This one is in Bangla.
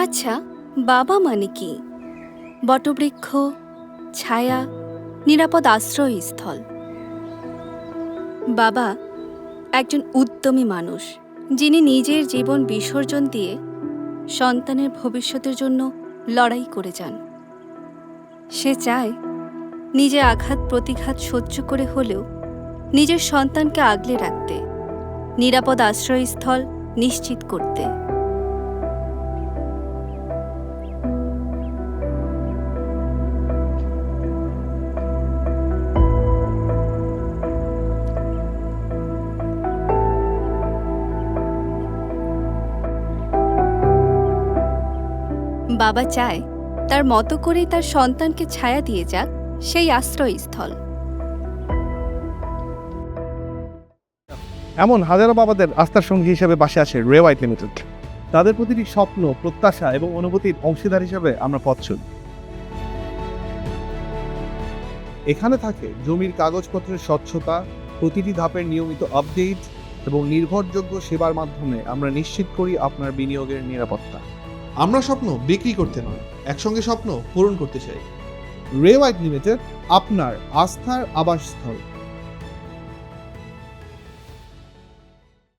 আচ্ছা, বাবা মানে কি? বটবৃক্ষ, ছায়া, নিরাপদ আশ্রয়স্থল। বাবা একজন উদ্যমী মানুষ, যিনি নিজের জীবন বিসর্জন দিয়ে সন্তানের ভবিষ্যতের জন্য লড়াই করে যান। সে চায় নিজে আঘাত প্রতিঘাত সহ্য করে হলেও নিজের সন্তানকে আগলে রাখতে, নিরাপদ আশ্রয়স্থল নিশ্চিত করতে। বাবা চায় তার মতো করেই তার সন্তানকে ছায়া দিয়ে যাক সেই আশ্রয়স্থল। এমন হাজারো বাবাদের আস্থার সঙ্গী হিসেবে পাশে আছে রেওয়াইট লিমিটেড। তাদের প্রতিটি স্বপ্ন, প্রত্যাশা এবং অনুভূতির অংশীদার হিসেবে আমরা পথ চলি। এখানে থাকে জমির কাগজপত্রের স্বচ্ছতা, প্রতিটি ধাপের নিয়মিত আপডেট এবং নির্ভরযোগ্য সেবার মাধ্যমে আমরা নিশ্চিত করি আপনার বিনিয়োগের নিরাপত্তা। আমরা স্বপ্ন বিক্রি করতে নয়, একসঙ্গে স্বপ্ন পূরণ করতে চাই। রেওয়াইট লিমিটেড, আপনার আস্থার আবাসস্থল।